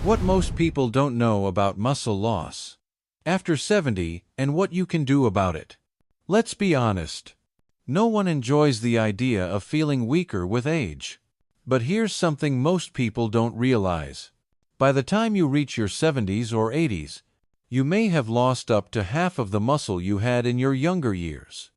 What most people don't know about muscle loss after 70 and what you can do about it. Let's be honest. No one enjoys the idea of feeling weaker with age. But here's something most people don't realize. By the time you reach your 70s or 80s, you may have lost up to half of the muscle you had in your younger years.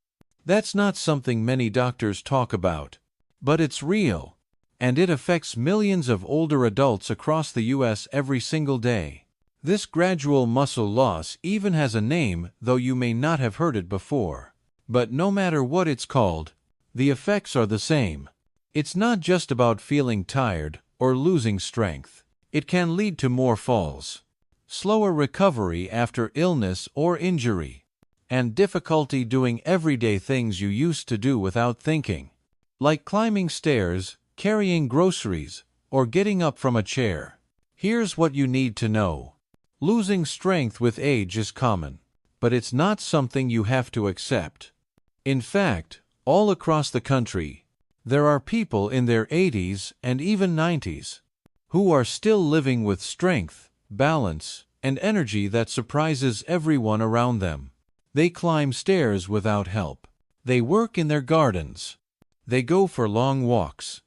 That's not something many doctors talk about, but it's real, and it affects millions of older adults across the US every single day. This gradual muscle loss even has a name, though you may not have heard it before. But no matter what it's called, the effects are the same. It's not just about feeling tired or losing strength. It can lead to more falls, slower recovery after illness or injury, and difficulty doing everyday things you used to do without thinking, like climbing stairs, carrying groceries, or getting up from a chair. Here's what you need to know. Losing strength with age is common, but it's not something you have to accept. In fact, all across the country, there are people in their 80s and even 90s who are still living with strength, balance, and energy that surprises everyone around them. They climb stairs without help. They work in their gardens. They go for long walks.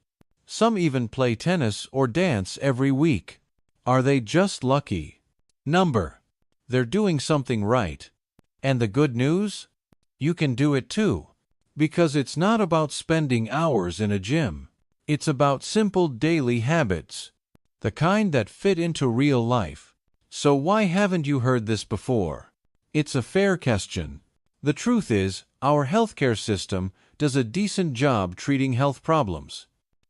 Some even play tennis or dance every week. Are they just lucky? Number. They're doing something right. And the good news? You can do it too. Because it's not about spending hours in a gym. It's about simple daily habits, the kind that fit into real life. So why haven't you heard this before? It's a fair question. The truth is, our healthcare system does a decent job treating health problems,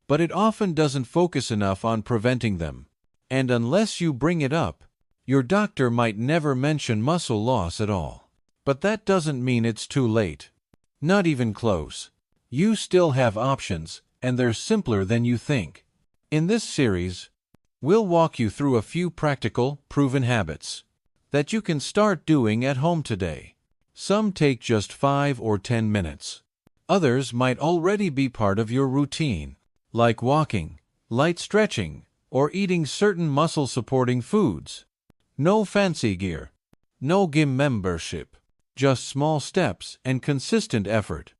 but it often doesn't focus enough on preventing them. And unless you bring it up, your doctor might never mention muscle loss at all. But that doesn't mean it's too late. Not even close. You still have options, and they're simpler than you think. In this series, we'll walk you through a few practical, proven habits that you can start doing at home today. Some take just 5 or 10 minutes. Others might already be part of your routine, like walking, light stretching, or eating certain muscle-supporting foods. No fancy gear, no gym membership, just small steps and consistent effort.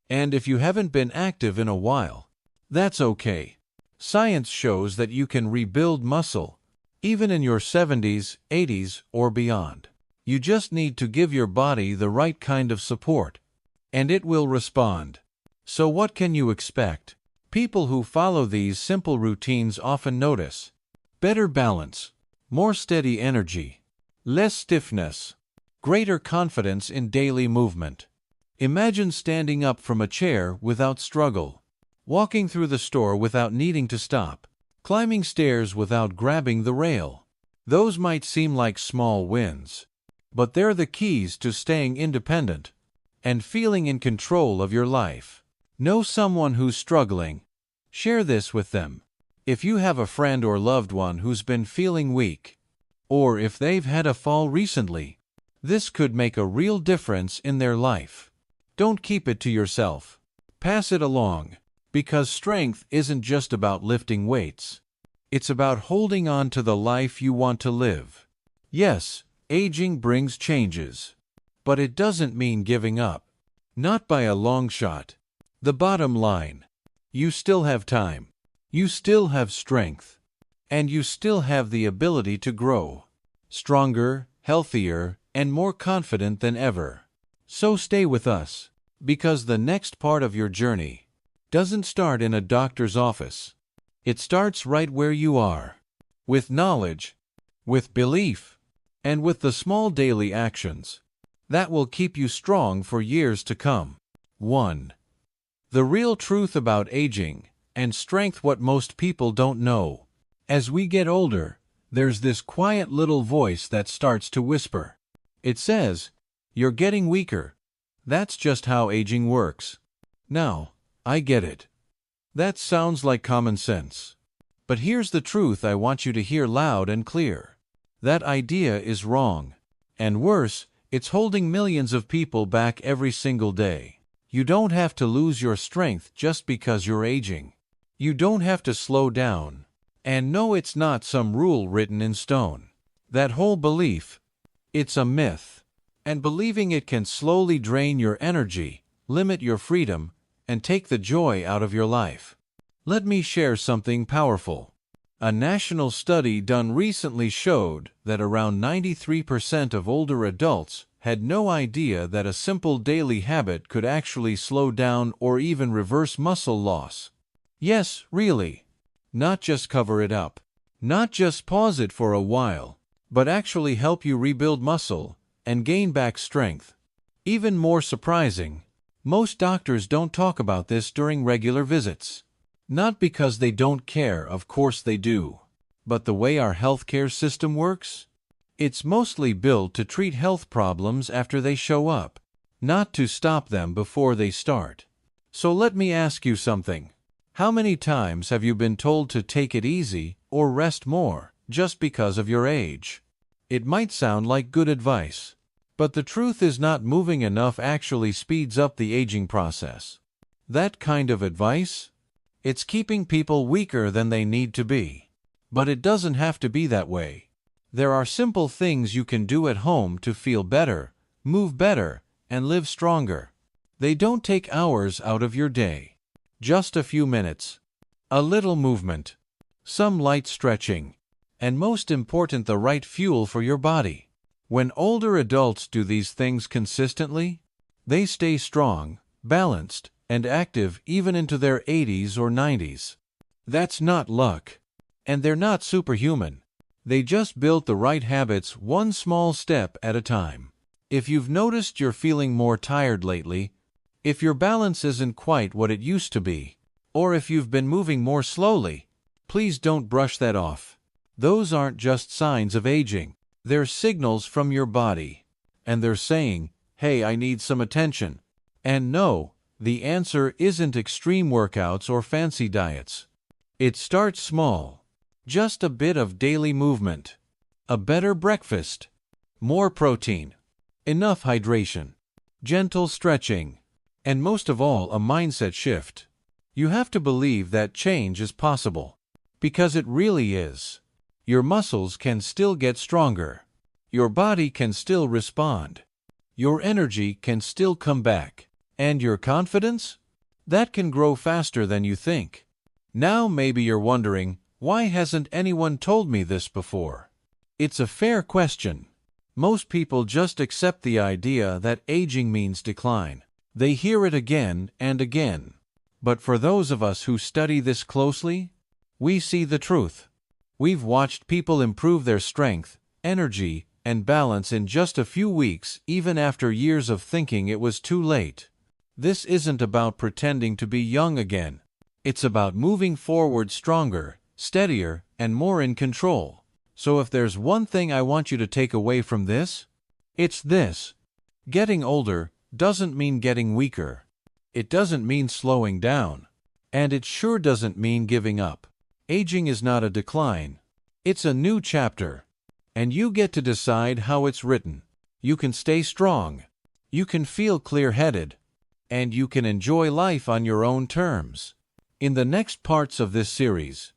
And if you haven't been active in a while, that's okay. Science shows that you can rebuild muscle, even in your 70s, 80s, or beyond. You just need to give your body the right kind of support, and it will respond. So what can you expect? People who follow these simple routines often notice better balance, more steady energy, less stiffness, greater confidence in daily movement. Imagine standing up from a chair without struggle, walking through the store without needing to stop, climbing stairs without grabbing the rail. Those might seem like small wins, but they're the keys to staying independent and feeling in control of your life. Know someone who's struggling. Share this with them. If you have a friend or loved one who's been feeling weak, or if they've had a fall recently, this could make a real difference in their life. Don't keep it to yourself. Pass it along, because strength isn't just about lifting weights. It's about holding on to the life you want to live. Yes, aging brings changes, but it doesn't mean giving up. Not by a long shot. The bottom line: you still have time, you still have strength, and you still have the ability to grow stronger, healthier, and more confident than ever. So stay with us, because the next part of your journey doesn't start in a doctor's office. It starts right where you are, with knowledge, with belief, and with the small daily actions that will keep you strong for years to come. 1. The real truth about aging and strength. What most people don't know. As we get older, there's this quiet little voice that starts to whisper. It says, "You're getting weaker." That's just how aging works. Now, I get it. That sounds like common sense. But here's the truth I want you to hear loud and clear. That idea is wrong. And worse, it's holding millions of people back every single day. You don't have to lose your strength just because you're aging. You don't have to slow down. And no, it's not some rule written in stone. That whole belief, it's a myth. And believing it can slowly drain your energy, limit your freedom, and take the joy out of your life. Let me share something powerful. A national study done recently showed that around 93% of older adults had no idea that a simple daily habit could actually slow down or even reverse muscle loss. Yes, really. Not just cover it up. Not just pause it for a while, but actually help you rebuild muscle and gain back strength. Even more surprising, most doctors don't talk about this during regular visits. Not because they don't care, of course they do. But the way our healthcare system works? It's mostly built to treat health problems after they show up, not to stop them before they start. So let me ask you something. How many times have you been told to take it easy or rest more just because of your age? It might sound like good advice, but the truth is not moving enough actually speeds up the aging process. That kind of advice? It's keeping people weaker than they need to be. But it doesn't have to be that way. There are simple things you can do at home to feel better, move better, and live stronger. They don't take hours out of your day. Just a few minutes. A little movement. Some light stretching. And most important, the right fuel for your body. When older adults do these things consistently, they stay strong, balanced, and active even into their 80s or 90s. That's not luck. And they're not superhuman. They just built the right habits one small step at a time. If you've noticed you're feeling more tired lately, if your balance isn't quite what it used to be, or if you've been moving more slowly, please don't brush that off. Those aren't just signs of aging. They're signals from your body. And they're saying, hey, I need some attention. And no, the answer isn't extreme workouts or fancy diets. It starts small. Just a bit of daily movement. A better breakfast. More protein. Enough hydration. Gentle stretching. And most of all, a mindset shift. You have to believe that change is possible. Because it really is. Your muscles can still get stronger. Your body can still respond. Your energy can still come back. And your confidence? That can grow faster than you think. Now maybe you're wondering, why hasn't anyone told me this before? It's a fair question. Most people just accept the idea that aging means decline. They hear it again and again. But for those of us who study this closely, we see the truth. We've watched people improve their strength, energy, and balance in just a few weeks, even after years of thinking it was too late. This isn't about pretending to be young again. It's about moving forward stronger, steadier, and more in control. So if there's one thing I want you to take away from this, it's this. Getting older doesn't mean getting weaker. It doesn't mean slowing down. And it sure doesn't mean giving up. Aging is not a decline. It's a new chapter. And you get to decide how it's written. You can stay strong. You can feel clear-headed. And you can enjoy life on your own terms. In the next parts of this series,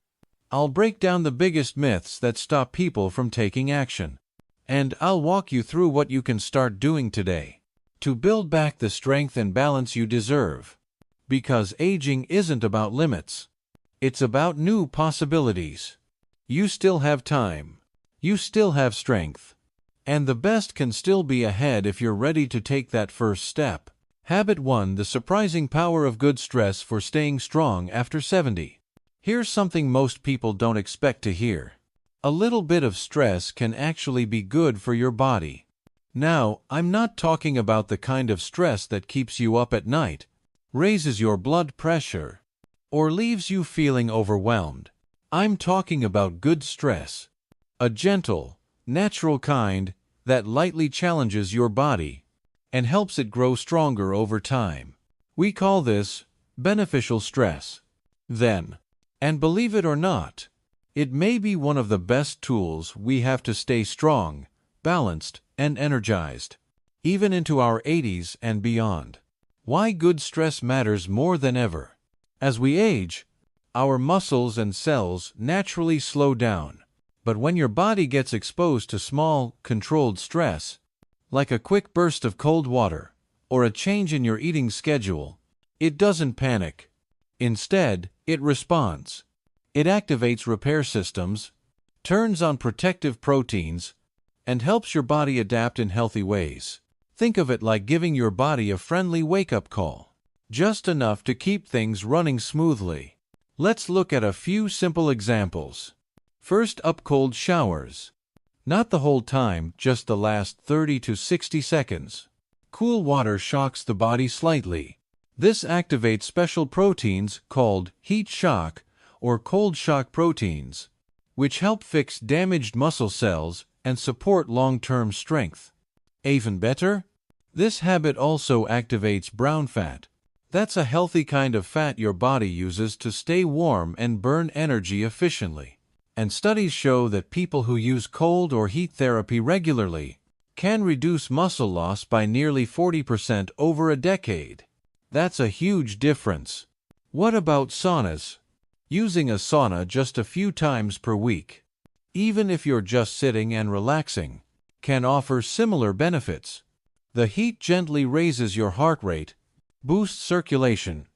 I'll break down the biggest myths that stop people from taking action. And I'll walk you through what you can start doing today to build back the strength and balance you deserve. Because aging isn't about limits. It's about new possibilities. You still have time. You still have strength. And the best can still be ahead if you're ready to take that first step. Habit 1: The surprising power of good stress for staying strong after 70. Here's something most people don't expect to hear. A little bit of stress can actually be good for your body. Now, I'm not talking about the kind of stress that keeps you up at night, raises your blood pressure, or leaves you feeling overwhelmed. I'm talking about good stress. A gentle, natural kind that lightly challenges your body and helps it grow stronger over time. We call this beneficial stress. Then, and believe it or not, it may be one of the best tools we have to stay strong, balanced, and energized, even into our 80s and beyond. Why good stress matters more than ever. As we age, our muscles and cells naturally slow down. But when your body gets exposed to small, controlled stress, like a quick burst of cold water or a change in your eating schedule, it doesn't panic. Instead, it responds. It activates repair systems, turns on protective proteins, and helps your body adapt in healthy ways. Think of it like giving your body a friendly wake-up call, just enough to keep things running smoothly. Let's look at a few simple examples. First up, cold showers. Not the whole time, just the last 30 to 60 seconds. Cool water shocks the body slightly. This activates special proteins called heat shock or cold shock proteins, which help fix damaged muscle cells and support long-term strength. Even better, this habit also activates brown fat. That's a healthy kind of fat your body uses to stay warm and burn energy efficiently. And studies show that people who use cold or heat therapy regularly can reduce muscle loss by nearly 40% over a decade. That's a huge difference. What about saunas? Using a sauna just a few times per week, even if you're just sitting and relaxing, can offer similar benefits. The heat gently raises your heart rate, boosts circulation,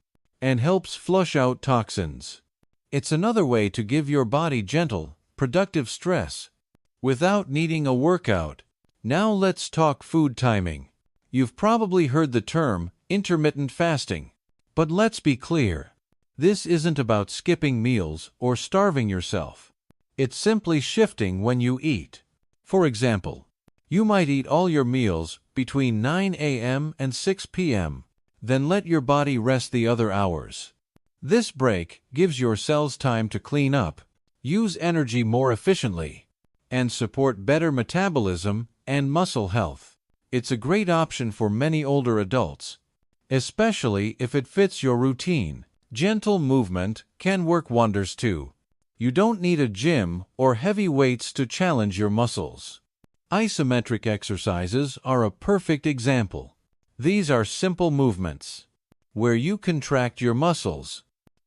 and helps flush out toxins. It's another way to give your body gentle, productive stress without needing a workout. Now let's talk food timing. You've probably heard the term intermittent fasting. But let's be clear. This isn't about skipping meals or starving yourself. It's simply shifting when you eat. For example, you might eat all your meals between 9 a.m. and 6 p.m., then let your body rest the other hours. This break gives your cells time to clean up, use energy more efficiently, and support better metabolism and muscle health. It's a great option for many older adults, especially if it fits your routine. Gentle movement can work wonders too. You don't need a gym or heavy weights to challenge your muscles. Isometric exercises are a perfect example. These are simple movements where you contract your muscles,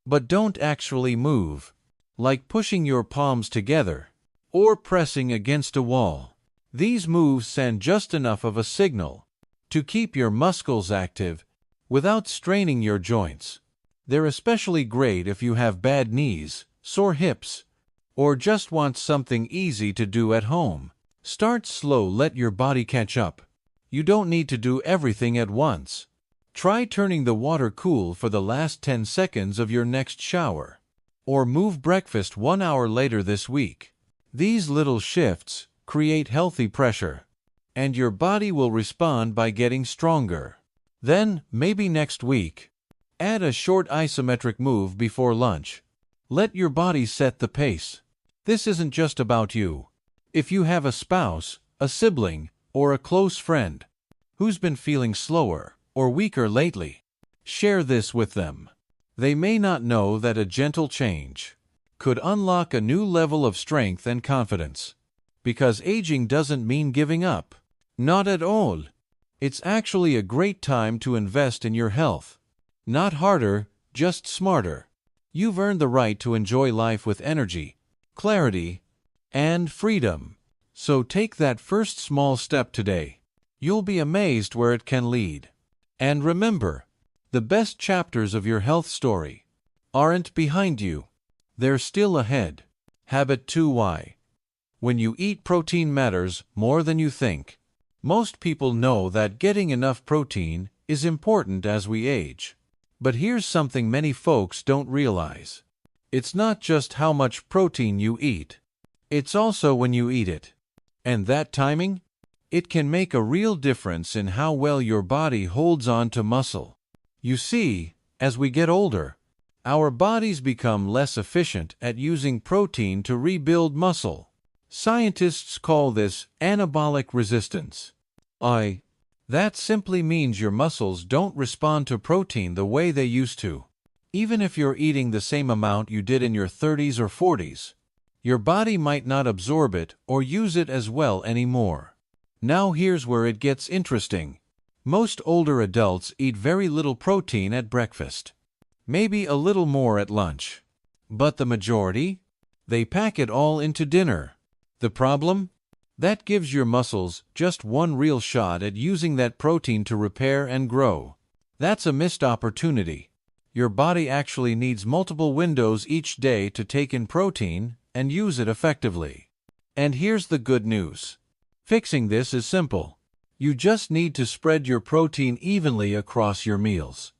but don't actually move, like pushing your palms together or pressing against a wall. These moves send just enough of a signal to keep your muscles active without straining your joints. They're especially great if you have bad knees, sore hips, or just want something easy to do at home. Start slow, let your body catch up. You don't need to do everything at once. Try turning the water cool for the last 10 seconds of your next shower. Or move breakfast 1 hour later this week. These little shifts create healthy pressure, and your body will respond by getting stronger. Then, maybe next week, add a short isometric move before lunch. Let your body set the pace. This isn't just about you. If you have a spouse, a sibling, or a close friend who's been feeling slower or weaker lately, share this with them. They may not know that a gentle change could unlock a new level of strength and confidence. Because aging doesn't mean giving up. Not at all. It's actually a great time to invest in your health. Not harder, just smarter. You've earned the right to enjoy life with energy, clarity, and freedom. So take that first small step today. You'll be amazed where it can lead. And remember, the best chapters of your health story aren't behind you. They're still ahead. Habit 2Y. When you eat, protein matters more than you think. Most people know that getting enough protein is important as we age. But here's something many folks don't realize. It's not just how much protein you eat. It's also when you eat it. And that timing? It can make a real difference in how well your body holds on to muscle. You see, as we get older, our bodies become less efficient at using protein to rebuild muscle. Scientists call this anabolic resistance. That simply means your muscles don't respond to protein the way they used to. Even if you're eating the same amount you did in your 30s or 40s, your body might not absorb it or use it as well anymore. Now here's where it gets interesting. Most older adults eat very little protein at breakfast. Maybe a little more at lunch. But the majority? They pack it all into dinner. The problem? That gives your muscles just one real shot at using that protein to repair and grow. That's a missed opportunity. Your body actually needs multiple windows each day to take in protein and use it effectively. And here's the good news. Fixing this is simple. You just need to spread your protein evenly across your meals.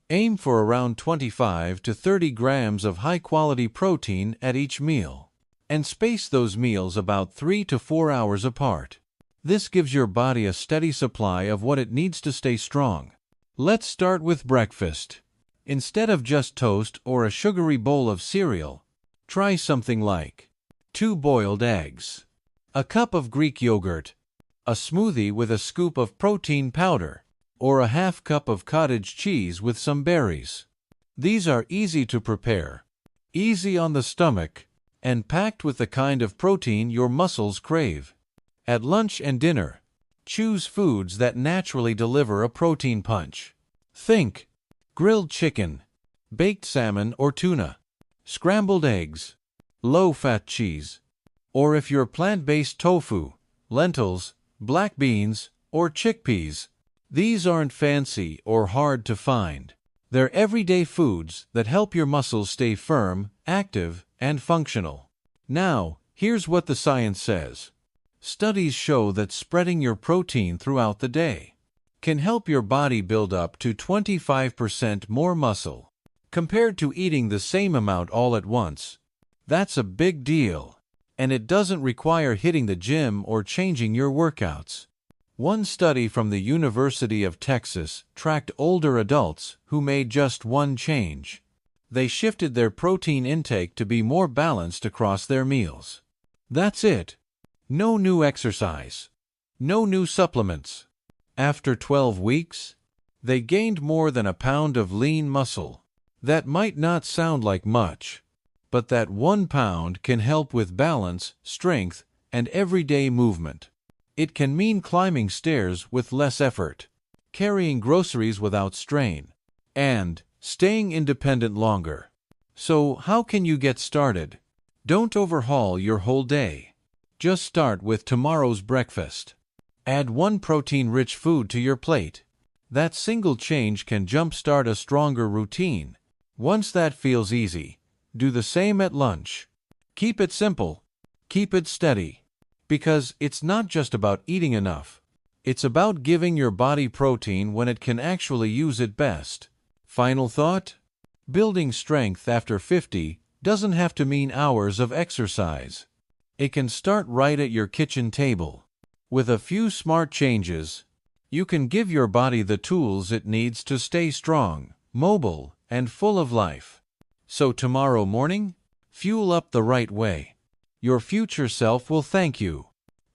Aim for around 25 to 30 grams of high-quality protein at each meal, and space those meals about 3 to 4 hours apart. This gives your body a steady supply of what it needs to stay strong. Let's start with breakfast. Instead of just toast or a sugary bowl of cereal, try something like 2 boiled eggs, a cup of Greek yogurt, a smoothie with a scoop of protein powder, or a half cup of cottage cheese with some berries. These are easy to prepare, easy on the stomach, and packed with the kind of protein your muscles crave. At lunch and dinner, choose foods that naturally deliver a protein punch. Think grilled chicken, baked salmon or tuna, scrambled eggs, low-fat cheese, or if you're plant-based, tofu, lentils, black beans, or chickpeas. These aren't fancy or hard to find. They're everyday foods that help your muscles stay firm, active, and functional. Now, here's what the science says. Studies show that spreading your protein throughout the day can help your body build up to 25% more muscle compared to eating the same amount all at once. That's a big deal, and it doesn't require hitting the gym or changing your workouts. One study from the University of Texas tracked older adults who made just one change. They shifted their protein intake to be more balanced across their meals. That's it. No new exercise. No new supplements. After 12 weeks, they gained more than a pound of lean muscle. That might not sound like much, but that 1 pound can help with balance, strength, and everyday movement. It can mean climbing stairs with less effort, carrying groceries without strain, and staying independent longer. So, how can you get started? Don't overhaul your whole day. Just start with tomorrow's breakfast. Add 1 protein-rich food to your plate. That single change can jumpstart a stronger routine. Once that feels easy, do the same at lunch. Keep it simple. Keep it steady. Because it's not just about eating enough. It's about giving your body protein when it can actually use it best. Final thought? Building strength after 50 doesn't have to mean hours of exercise. It can start right at your kitchen table. With a few smart changes, you can give your body the tools it needs to stay strong, mobile, and full of life. So tomorrow morning, fuel up the right way. Your future self will thank you.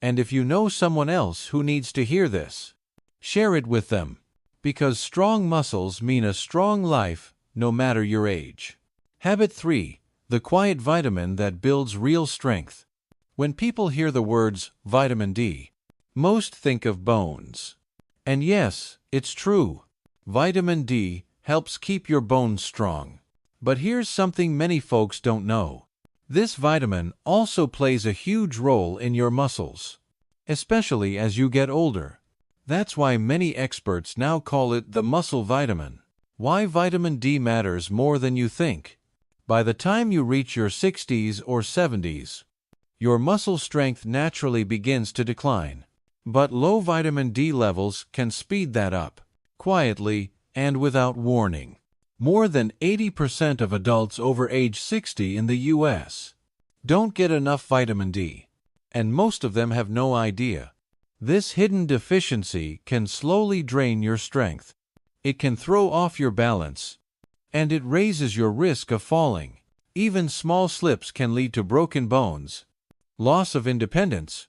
And if you know someone else who needs to hear this, share it with them. Because strong muscles mean a strong life, no matter your age. Habit 3. The quiet vitamin that builds real strength. When people hear the words vitamin D, most think of bones. And yes, it's true. Vitamin D helps keep your bones strong. But here's something many folks don't know. This vitamin also plays a huge role in your muscles, especially as you get older. That's why many experts now call it the muscle vitamin. Why vitamin D matters more than you think. By the time you reach your 60s or 70s, your muscle strength naturally begins to decline. But low vitamin D levels can speed that up, quietly and without warning. More than 80% of adults over age 60 in the U.S. don't get enough vitamin D, and most of them have no idea. This hidden deficiency can slowly drain your strength. It can throw off your balance, and it raises your risk of falling. Even small slips can lead to broken bones, loss of independence,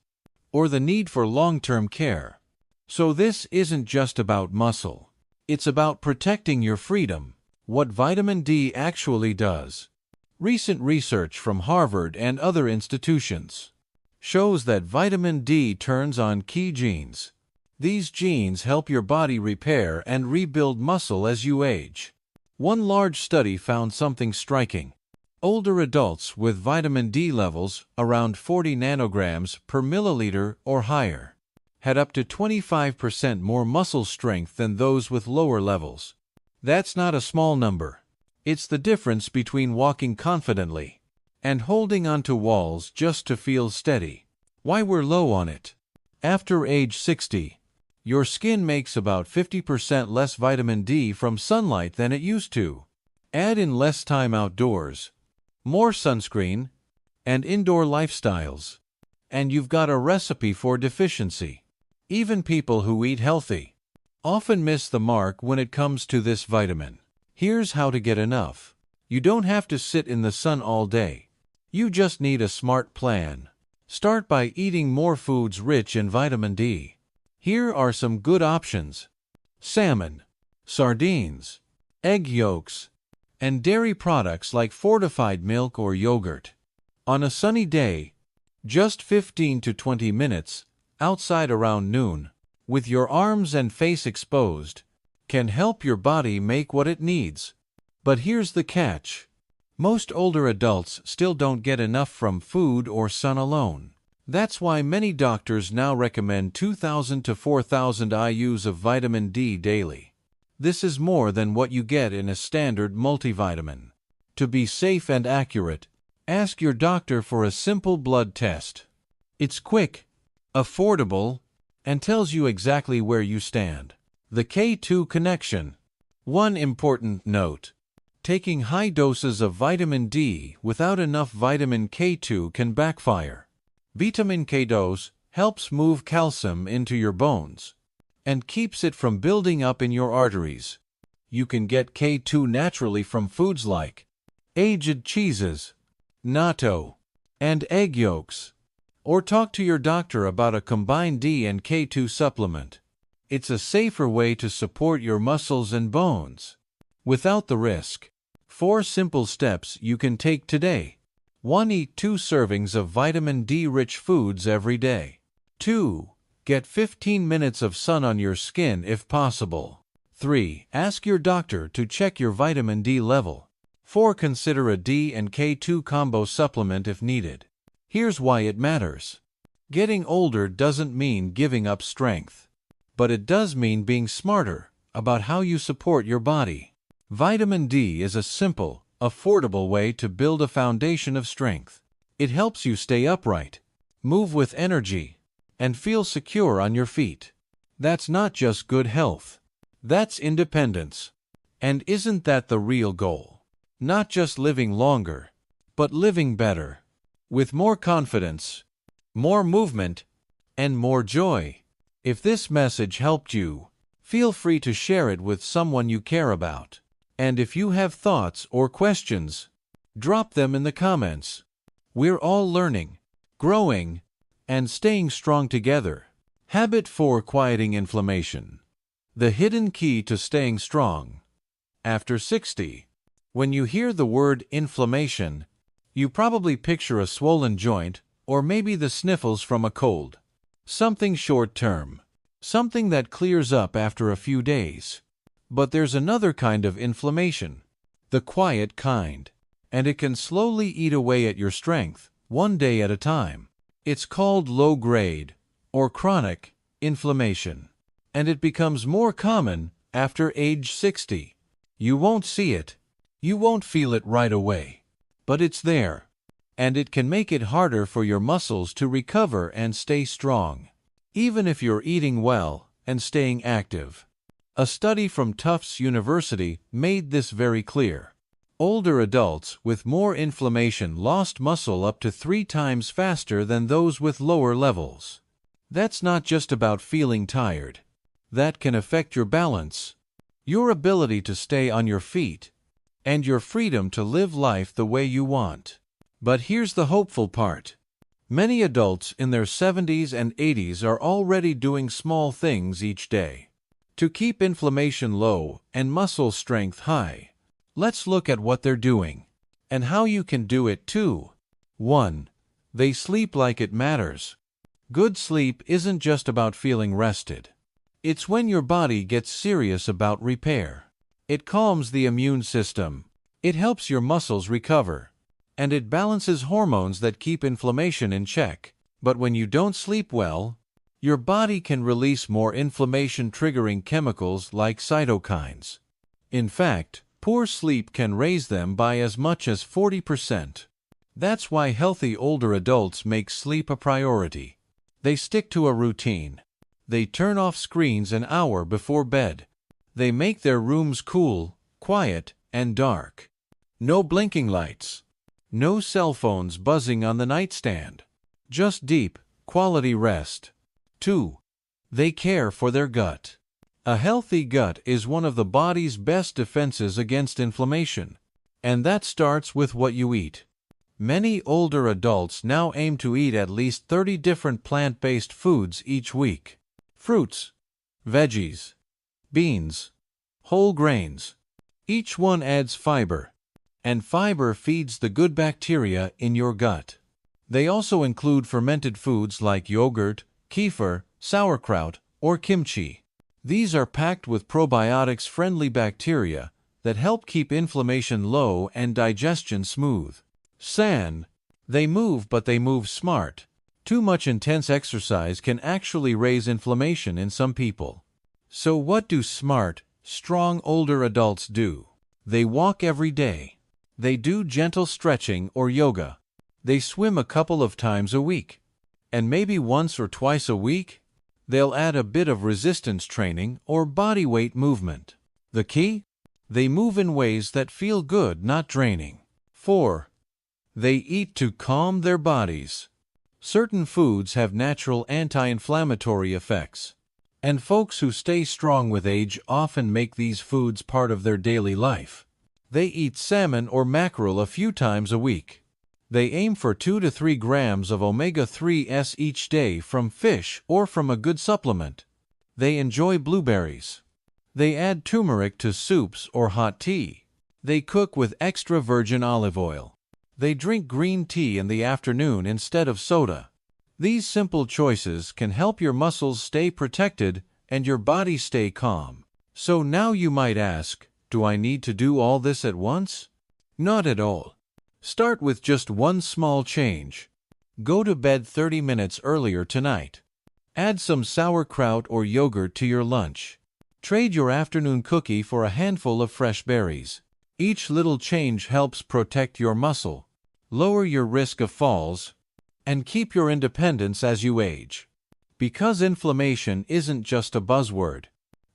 or the need for long-term care. So this isn't just about muscle. It's about protecting your freedom. What vitamin D actually does. Recent research from Harvard and other institutions shows that vitamin D turns on key genes. These genes help your body repair and rebuild muscle as you age. One large study found something striking. Older adults with vitamin D levels around 40 nanograms per milliliter or higher had up to 25% more muscle strength than those with lower levels. That's not a small number. It's the difference between walking confidently and holding onto walls just to feel steady. Why we're low on it? After age 60, your skin makes about 50% less vitamin D from sunlight than it used to. Add in less time outdoors, more sunscreen, and indoor lifestyles, and you've got a recipe for deficiency. Even people who eat healthy often miss the mark when it comes to this vitamin. Here's how to get enough. You don't have to sit in the sun all day. You just need a smart plan. Start by eating more foods rich in vitamin D. Here are some good options: salmon, sardines, egg yolks, and dairy products like fortified milk or yogurt. On a sunny day, just 15 to 20 minutes outside around noon, with your arms and face exposed, can help your body make what it needs. But here's the catch. Most older adults still don't get enough from food or sun alone. That's why many doctors now recommend 2,000 to 4,000 IUs of vitamin D daily. This is more than what you get in a standard multivitamin. To be safe and accurate, ask your doctor for a simple blood test. It's quick, affordable, and tells you exactly where you stand. The K2 connection. One important note: taking high doses of vitamin D without enough vitamin K2 can backfire. Vitamin K dose helps move calcium into your bones and keeps it from building up in your arteries. You can get K2 naturally from foods like aged cheeses, natto, and egg yolks. Or talk to your doctor about a combined D and K2 supplement. It's a safer way to support your muscles and bones without the risk. 4 simple steps you can take today. 1. Eat 2 servings of vitamin D-rich foods every day. 2. Get 15 minutes of sun on your skin if possible. 3. Ask your doctor to check your vitamin D level. 4. Consider a D and K2 combo supplement if needed. Here's why it matters. Getting older doesn't mean giving up strength, but it does mean being smarter about how you support your body. Vitamin D is a simple, affordable way to build a foundation of strength. It helps you stay upright, move with energy, and feel secure on your feet. That's not just good health. That's independence. And isn't that the real goal? Not just living longer, but living better, with more confidence, more movement, and more joy. If this message helped you, feel free to share it with someone you care about. And if you have thoughts or questions, drop them in the comments. We're all learning, growing, and staying strong together. Habit 4. Quieting inflammation. The hidden key to staying strong. After 60, when you hear the word inflammation, you probably picture a swollen joint or maybe the sniffles from a cold. Something short-term, something that clears up after a few days. But there's another kind of inflammation, the quiet kind, and it can slowly eat away at your strength, one day at a time. It's called low-grade or chronic inflammation, and it becomes more common after age 60. You won't see it, you won't feel it right away, but it's there, and it can make it harder for your muscles to recover and stay strong, even if you're eating well and staying active. A study from Tufts University made this very clear. Older adults with more inflammation lost muscle up to 3 times faster than those with lower levels. That's not just about feeling tired. That can affect your balance, your ability to stay on your feet, and your freedom to live life the way you want. But here's the hopeful part. Many adults in their 70s and 80s are already doing small things each day to keep inflammation low and muscle strength high. Let's look at what they're doing and how you can do it too. 1. They sleep like it matters. Good sleep isn't just about feeling rested. It's when your body gets serious about repair. It calms the immune system. It helps your muscles recover. and it balances hormones that keep inflammation in check. But when you don't sleep well, your body can release more inflammation-triggering chemicals like cytokines. In fact, poor sleep can raise them by as much as 40%. That's why healthy older adults make sleep a priority. They stick to a routine. They turn off screens an hour before bed. They make their rooms cool, quiet, and dark. No blinking lights. No cell phones buzzing on the nightstand. Just deep, quality rest. 2. They care for their gut. A healthy gut is one of the body's best defenses against inflammation. And that starts with what you eat. Many older adults now aim to eat at least 30 different plant-based foods each week. Fruits, veggies, beans, whole grains. Each one adds fiber, and fiber feeds the good bacteria in your gut. They also include fermented foods like yogurt, kefir, sauerkraut, or kimchi. These are packed with probiotics-friendly bacteria that help keep inflammation low and digestion smooth. San. They move, but they move smart. Too much intense exercise can actually raise inflammation in some people. So what do smart, strong older adults do? They walk every day. They do gentle stretching or yoga. They swim a couple of times a week. And maybe once or twice a week, they'll add a bit of resistance training or body weight movement. The key? They move in ways that feel good, not draining. 4. They eat to calm their bodies. Certain foods have natural anti-inflammatory effects, and folks who stay strong with age often make these foods part of their daily life. They eat salmon or mackerel a few times a week. They aim for 2 to 3 grams of omega-3s each day from fish or from a good supplement. They enjoy blueberries. They add turmeric to soups or hot tea. They cook with extra virgin olive oil. They drink green tea in the afternoon instead of soda. These simple choices can help your muscles stay protected and your body stay calm. So now you might ask, do I need to do all this at once? Not at all. Start with just one small change. Go to bed 30 minutes earlier tonight. Add some sauerkraut or yogurt to your lunch. Trade your afternoon cookie for a handful of fresh berries. Each little change helps protect your muscle, lower your risk of falls, and keep your independence as you age. Because inflammation isn't just a buzzword.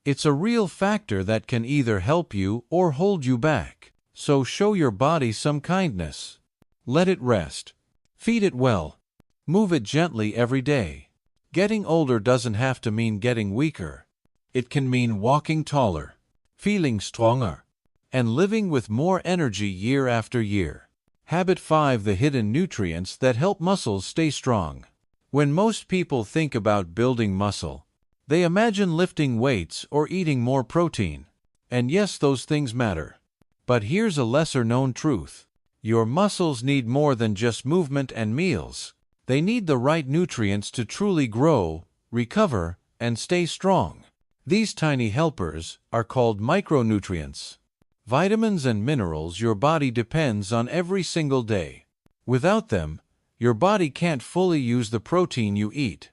It's a real factor that can either help you or hold you back. So show your body some kindness. Let it rest. Feed it well. Move it gently every day. Getting older doesn't have to mean getting weaker. It can mean walking taller, feeling stronger, and living with more energy year after year. Habit 5. The hidden nutrients that help muscles stay strong. When most people think about building muscle, they imagine lifting weights or eating more protein. And yes, those things matter. But here's a lesser-known truth. Your muscles need more than just movement and meals. They need the right nutrients to truly grow, recover, and stay strong. These tiny helpers are called micronutrients. Vitamins and minerals your body depends on every single day. Without them, your body can't fully use the protein you eat,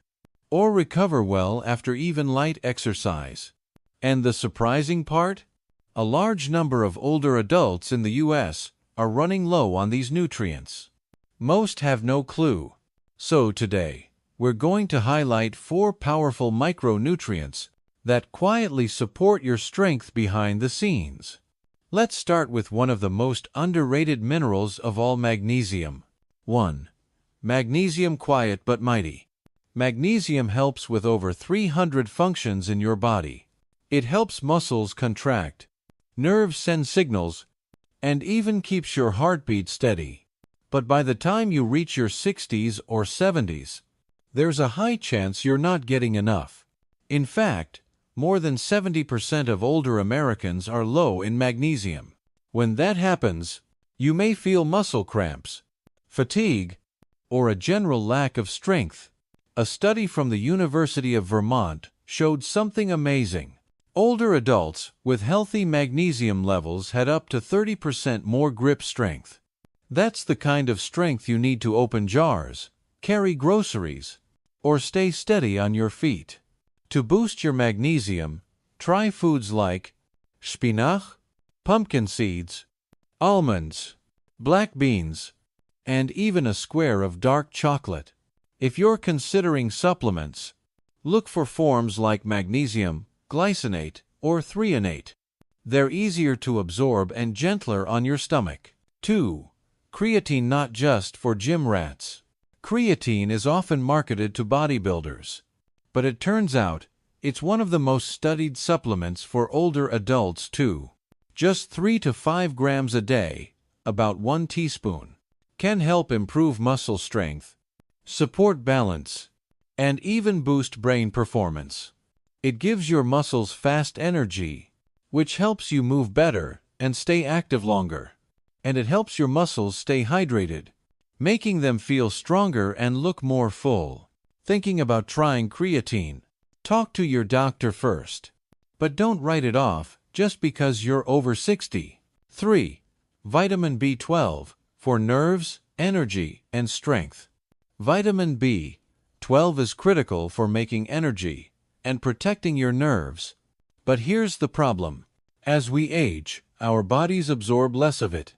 or recover well after even light exercise. And the surprising part? A large number of older adults in the U.S. are running low on these nutrients. Most have no clue. So today, we're going to highlight 4 powerful micronutrients that quietly support your strength behind the scenes. Let's start with one of the most underrated minerals of all, magnesium. 1. Magnesium, quiet but mighty. Magnesium helps with over 300 functions in your body. It helps muscles contract, nerves send signals, and even keeps your heartbeat steady. But by the time you reach your 60s or 70s, there's a high chance you're not getting enough. In fact, more than 70% of older Americans are low in magnesium. When that happens, you may feel muscle cramps, fatigue, or a general lack of strength. A study from the University of Vermont showed something amazing. Older adults with healthy magnesium levels had up to 30% more grip strength. That's the kind of strength you need to open jars, carry groceries, or stay steady on your feet. To boost your magnesium, try foods like spinach, pumpkin seeds, almonds, black beans, and even a square of dark chocolate. If you're considering supplements, look for forms like magnesium, glycinate, or threonate. They're easier to absorb and gentler on your stomach. 2. Creatine, not just for gym rats. Creatine is often marketed to bodybuilders, but it turns out it's one of the most studied supplements for older adults too. Just 3 to 5 grams a day, about 1 teaspoon, can help improve muscle strength, support balance, and even boost brain performance. It gives your muscles fast energy, which helps you move better and stay active longer. And it helps your muscles stay hydrated, making them feel stronger and look more full. Thinking about trying creatine? Talk to your doctor first. But don't write it off just because you're over 60. 3. Vitamin B12 for nerves, energy, and strength. Vitamin B12 is critical for making energy and protecting your nerves. But here's the problem. As we age, our bodies absorb less of it.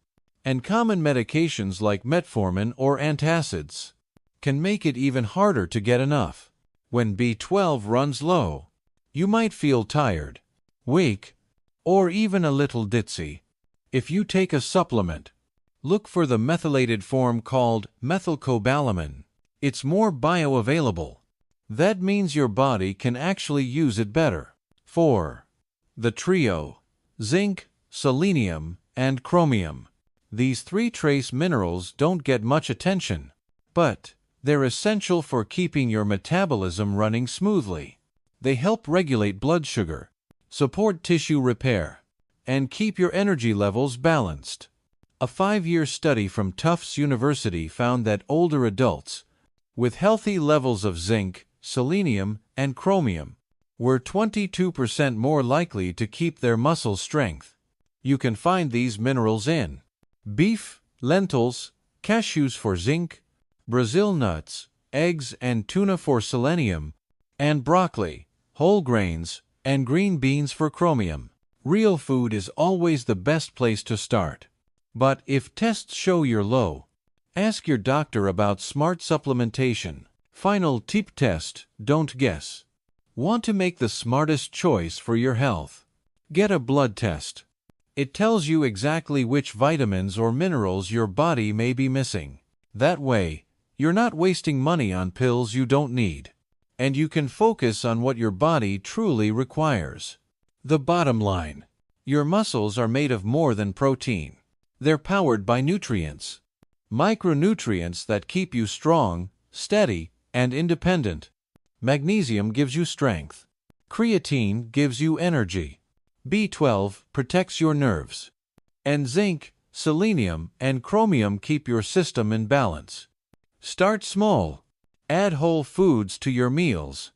And common medications like metformin or antacids can make it even harder to get enough. When B12 runs low, you might feel tired, weak, or even a little ditzy. If you take a supplement, look for the methylated form called methylcobalamin. It's more bioavailable. That means your body can actually use it better. 4. The trio: zinc, selenium, and chromium. These 3 trace minerals don't get much attention, but they're essential for keeping your metabolism running smoothly. They help regulate blood sugar, support tissue repair, and keep your energy levels balanced. A 5-year study from Tufts University found that older adults with healthy levels of zinc, selenium, and chromium were 22% more likely to keep their muscle strength. You can find these minerals in beef, lentils, cashews for zinc, Brazil nuts, eggs and tuna for selenium, and broccoli, whole grains, and green beans for chromium. Real food is always the best place to start. But if tests show you're low, ask your doctor about smart supplementation. Final tip: test, don't guess. Want to make the smartest choice for your health? Get a blood test. It tells you exactly which vitamins or minerals your body may be missing. That way, you're not wasting money on pills you don't need, and you can focus on what your body truly requires. The bottom line: your muscles are made of more than protein. They're powered by nutrients. Micronutrients that keep you strong, steady, and independent. Magnesium gives you strength. Creatine gives you energy. B12 protects your nerves. And zinc, selenium, and chromium keep your system in balance. Start small. Add whole foods to your meals.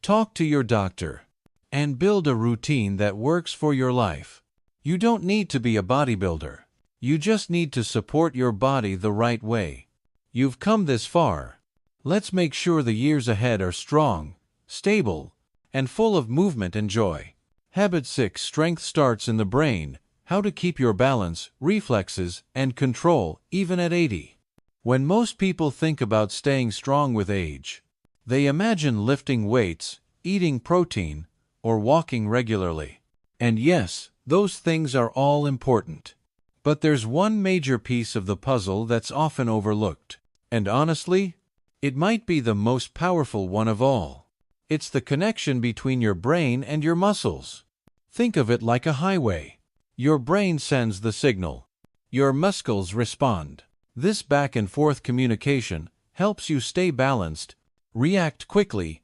Talk to your doctor. And build a routine that works for your life. You don't need to be a bodybuilder. You just need to support your body the right way. You've come this far. Let's make sure the years ahead are strong, stable, and full of movement and joy. Habit 6: strength starts in the brain. How to keep your balance, reflexes, and control even at 80. When most people think about staying strong with age, they imagine lifting weights, eating protein, or walking regularly. And yes, those things are all important. But there's one major piece of the puzzle that's often overlooked. And honestly, it might be the most powerful one of all. It's the connection between your brain and your muscles. Think of it like a highway. Your brain sends the signal. Your muscles respond. This back and forth communication helps you stay balanced, react quickly,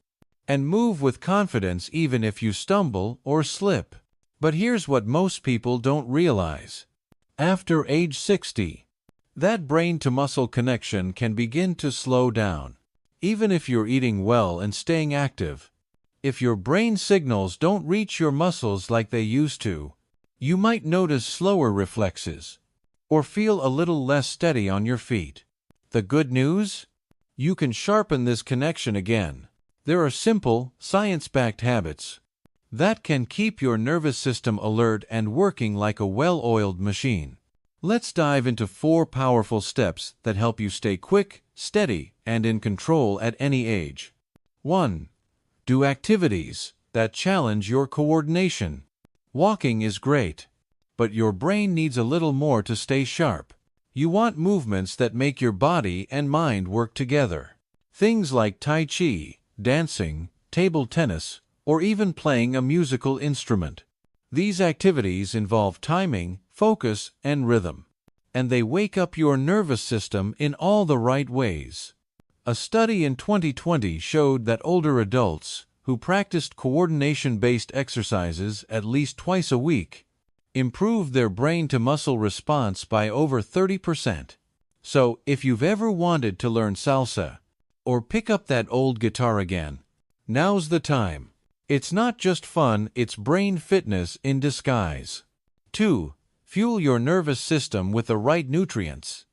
and move with confidence even if you stumble or slip. But here's what most people don't realize. After age 60, that brain-to-muscle connection can begin to slow down. Even if you're eating well and staying active, if your brain signals don't reach your muscles like they used to, you might notice slower reflexes, or feel a little less steady on your feet. The good news? You can sharpen this connection again. There are simple, science-backed habits that can keep your nervous system alert and working like a well-oiled machine. Let's dive into 4 powerful steps that help you stay quick, steady, and in control at any age. 1. Do activities that challenge your coordination. Walking is great, but your brain needs a little more to stay sharp. You want movements that make your body and mind work together. Things like Tai Chi, dancing, table tennis, or even playing a musical instrument. These activities involve timing, focus, and rhythm, and they wake up your nervous system in all the right ways. A study in 2020 showed that older adults who practiced coordination-based exercises at least twice a week improved their brain-to-muscle response by over 30%. So, if you've ever wanted to learn salsa or pick up that old guitar again, now's the time. It's not just fun, it's brain fitness in disguise. 2. Fuel your nervous system with the right nutrients.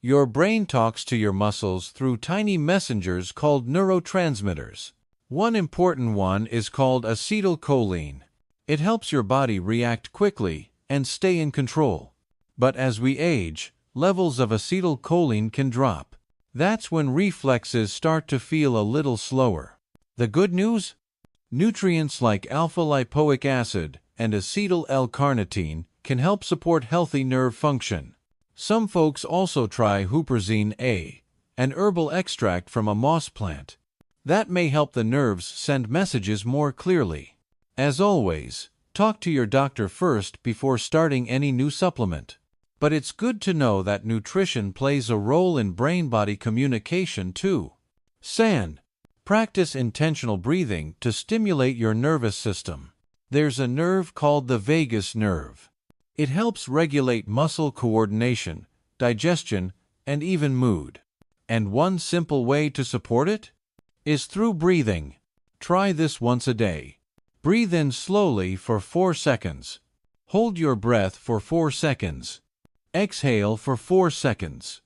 Your brain talks to your muscles through tiny messengers called neurotransmitters. One important one is called acetylcholine. It helps your body react quickly and stay in control. But as we age, levels of acetylcholine can drop. That's when reflexes start to feel a little slower. The good news? Nutrients like alpha-lipoic acid and acetyl-L-carnitine can help support healthy nerve function. Some folks also try huperzine A, an herbal extract from a moss plant. That may help the nerves send messages more clearly. As always, talk to your doctor first before starting any new supplement. But it's good to know that nutrition plays a role in brain-body communication too. San. Practice intentional breathing to stimulate your nervous system. There's a nerve called the vagus nerve. It helps regulate muscle coordination, digestion, and even mood. And one simple way to support it is through breathing. Try this once a day. Breathe in slowly for 4 seconds. Hold your breath for 4 seconds. Exhale for 4 seconds.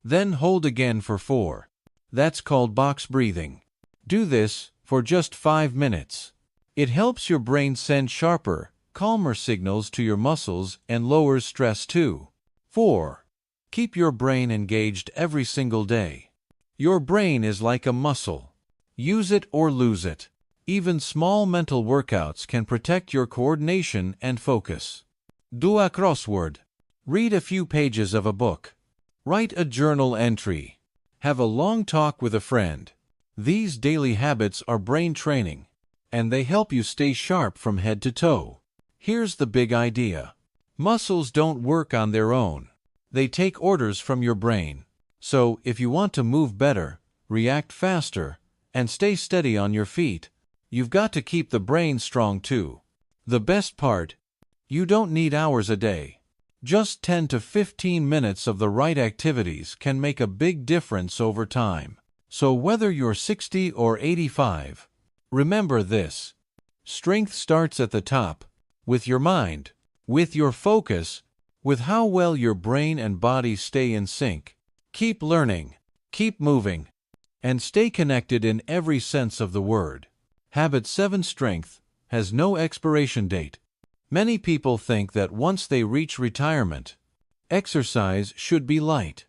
Then hold again for 4. That's called box breathing. Do this for just 5 minutes. It helps your brain send sharper, calmer signals to your muscles and lowers stress too. 4. Keep your brain engaged every single day. Your brain is like a muscle. Use it or lose it. Even small mental workouts can protect your coordination and focus. Do a crossword. Read a few pages of a book. Write a journal entry. Have a long talk with a friend. These daily habits are brain training, and they help you stay sharp from head to toe. Here's the big idea. Muscles don't work on their own. They take orders from your brain. So, if you want to move better, react faster, and stay steady on your feet, you've got to keep the brain strong too. The best part? You don't need hours a day. Just 10 to 15 minutes of the right activities can make a big difference over time. So whether you're 60 or 85, remember this. Strength starts at the top, with your mind, with your focus, with how well your brain and body stay in sync. Keep learning, keep moving, and stay connected in every sense of the word. Habit 7. Strength has no expiration date. Many people think that once they reach retirement, exercise should be light.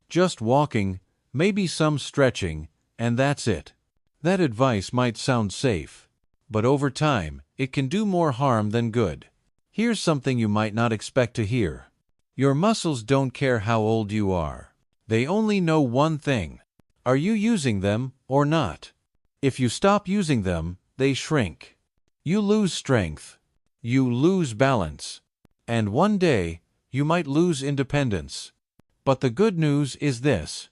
Just walking, maybe some stretching, and that's it. That advice might sound safe, but over time, it can do more harm than good. Here's something you might not expect to hear. Your muscles don't care how old you are. They only know one thing. Are you using them or not? If you stop using them, they shrink. You lose strength. You lose balance. And one day, you might lose independence. But the good news is this.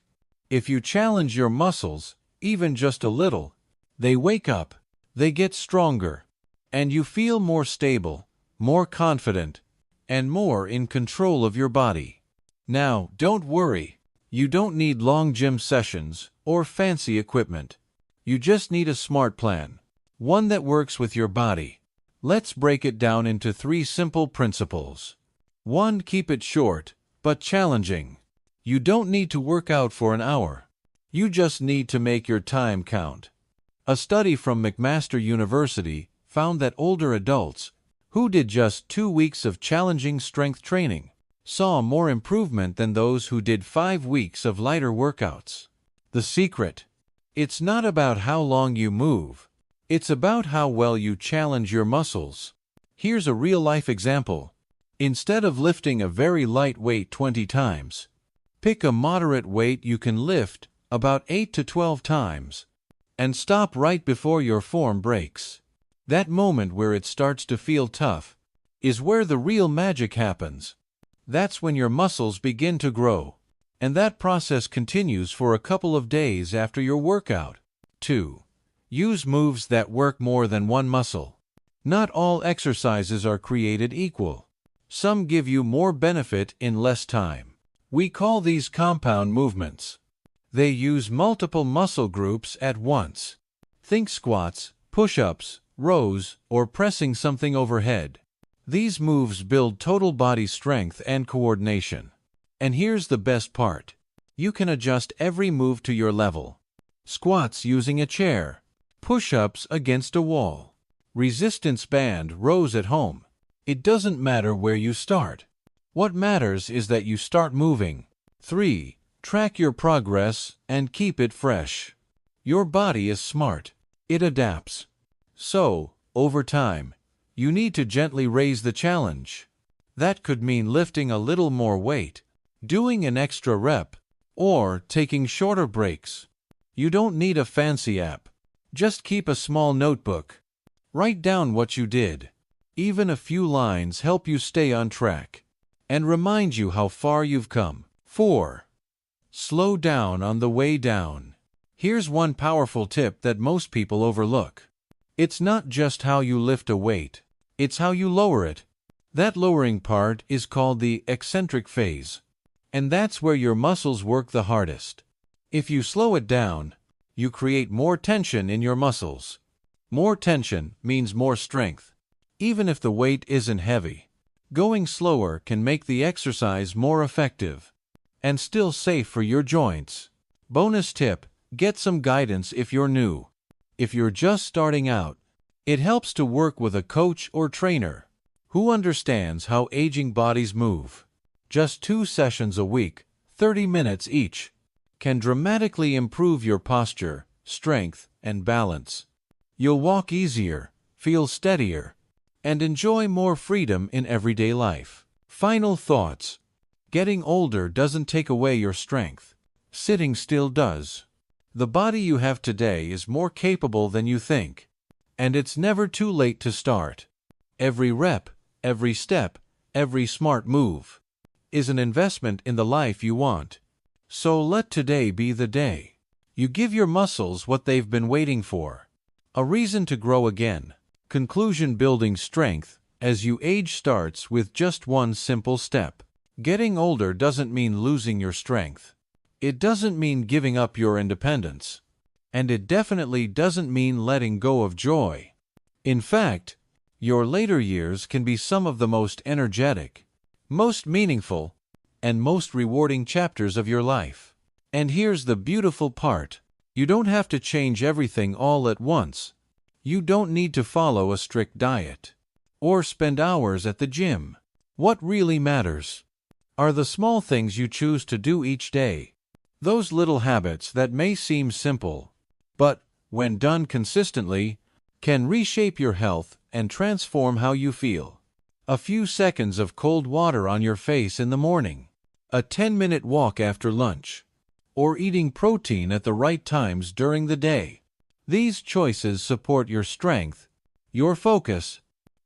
If you challenge your muscles, even just a little, they wake up, they get stronger, and you feel more stable, more confident, and more in control of your body. Now, don't worry. You don't need long gym sessions or fancy equipment. You just need a smart plan, one that works with your body. Let's break it down into 3 simple principles. 1. Keep it short, but challenging. You don't need to work out for an hour. You just need to make your time count. A study from McMaster University found that older adults who did just 2 weeks of challenging strength training saw more improvement than those who did 5 weeks of lighter workouts. The secret: it's not about how long you move. It's about how well you challenge your muscles. Here's a real-life example. Instead of lifting a very light weight 20 times, pick a moderate weight you can lift about 8 to 12 times, and stop right before your form breaks. That moment where it starts to feel tough is where the real magic happens. That's when your muscles begin to grow, and that process continues for a couple of days after your workout. 2. Use moves that work more than one muscle. Not all exercises are created equal. Some give you more benefit in less time. We call these compound movements. They use multiple muscle groups at once. Think squats, push-ups, rows, or pressing something overhead. These moves build total body strength and coordination. And here's the best part. You can adjust every move to your level. Squats using a chair. Push-ups against a wall. Resistance band rows at home. It doesn't matter where you start. What matters is that you start moving. 3. Track your progress and keep it fresh. Your body is smart. It adapts. So, over time, you need to gently raise the challenge. That could mean lifting a little more weight, doing an extra rep, or taking shorter breaks. You don't need a fancy app. Just keep a small notebook. Write down what you did. Even a few lines help you stay on track and remind you how far you've come. 4. Slow down on the way down. Here's one powerful tip that most people overlook. It's not just how you lift a weight, it's how you lower it. That lowering part is called the eccentric phase, and that's where your muscles work the hardest. If you slow it down, you create more tension in your muscles. More tension means more strength. Even if the weight isn't heavy, going slower can make the exercise more effective and still safe for your joints. Bonus tip: get some guidance if you're new. If you're just starting out, it helps to work with a coach or trainer who understands how aging bodies move. Just 2 sessions a week, 30 minutes each, can dramatically improve your posture, strength, and balance. You'll walk easier, feel steadier, and enjoy more freedom in everyday life. Final thoughts. Getting older doesn't take away your strength. Sitting still does. The body you have today is more capable than you think, and it's never too late to start. Every rep, every step, every smart move is an investment in the life you want. So let today be the day you give your muscles what they've been waiting for. A reason to grow again. Conclusion: building strength as you age starts with just one simple step. Getting older doesn't mean losing your strength. It doesn't mean giving up your independence. And it definitely doesn't mean letting go of joy. In fact, your later years can be some of the most energetic, most meaningful, and most rewarding chapters of your life. And here's the beautiful part. You don't have to change everything all at once. You don't need to follow a strict diet or spend hours at the gym. What really matters are the small things you choose to do each day. Those little habits that may seem simple, but, when done consistently, can reshape your health and transform how you feel. A few seconds of cold water on your face in the morning, a 10-minute walk after lunch, or eating protein at the right times during the day. These choices support your strength, your focus,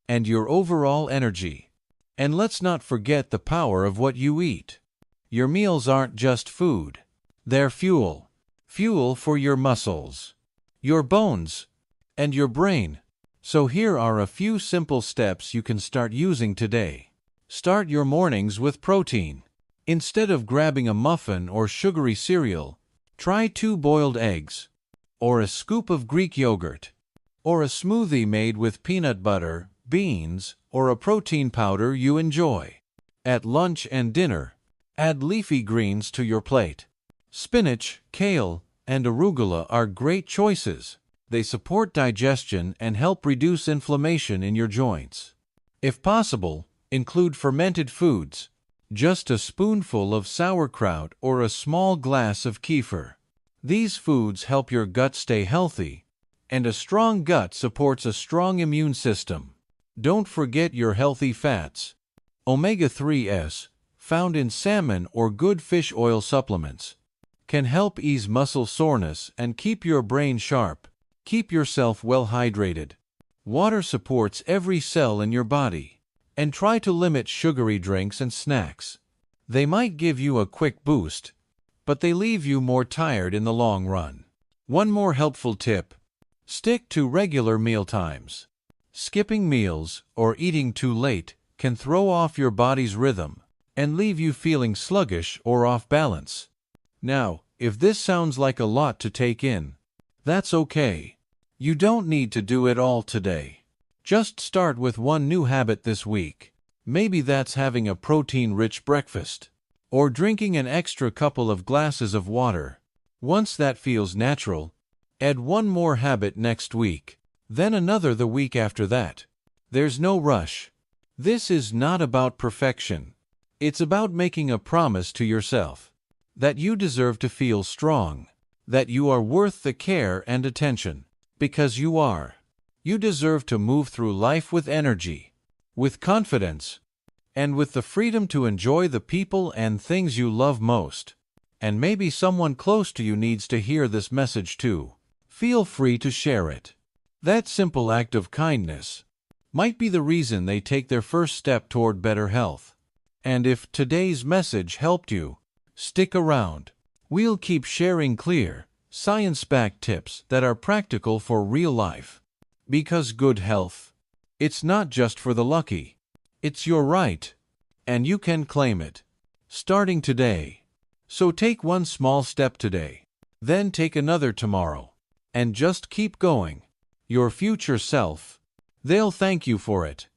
and your overall energy. And let's not forget the power of what you eat. Your meals aren't just food. They're fuel. Fuel for your muscles, your bones, and your brain. So here are a few simple steps you can start using today. Start your mornings with protein. Instead of grabbing a muffin or sugary cereal, try 2 boiled eggs, or a scoop of Greek yogurt, or a smoothie made with peanut butter, beans, or a protein powder you enjoy. At lunch and dinner, Add leafy greens to your plate. Spinach, kale, and arugula are great choices. They support digestion and help reduce inflammation in your joints. If possible, include fermented foods, just a spoonful of sauerkraut or a small glass of kefir. These foods help your gut stay healthy, and a strong gut supports a strong immune system. Don't forget your healthy fats. Omega-3s, found in salmon or good fish oil supplements, can help ease muscle soreness and keep your brain sharp. Keep yourself well hydrated. Water supports every cell in your body. And try to limit sugary drinks and snacks. They might give you a quick boost, but they leave you more tired in the long run. One more helpful tip: stick to regular meal times. Skipping meals or eating too late can throw off your body's rhythm and leave you feeling sluggish or off balance. Now, if this sounds like a lot to take in, that's okay. You don't need to do it all today. Just start with one new habit this week. Maybe that's having a protein-rich breakfast, or drinking an extra couple of glasses of water. Once that feels natural, add one more habit next week, then another the week after that. There's no rush. This is not about perfection. It's about making a promise to yourself that you deserve to feel strong, that you are worth the care and attention, because you are. You deserve to move through life with energy, with confidence, and with the freedom to enjoy the people and things you love most. And maybe someone close to you needs to hear this message too. Feel free to share it. That simple act of kindness might be the reason they take their first step toward better health. And if today's message helped you, stick around. We'll keep sharing clear, science-backed tips that are practical for real life. Because good health, it's not just for the lucky. It's your right, and you can claim it, starting today. So take one small step today, then take another tomorrow, and just keep going. Your future self, they'll thank you for it.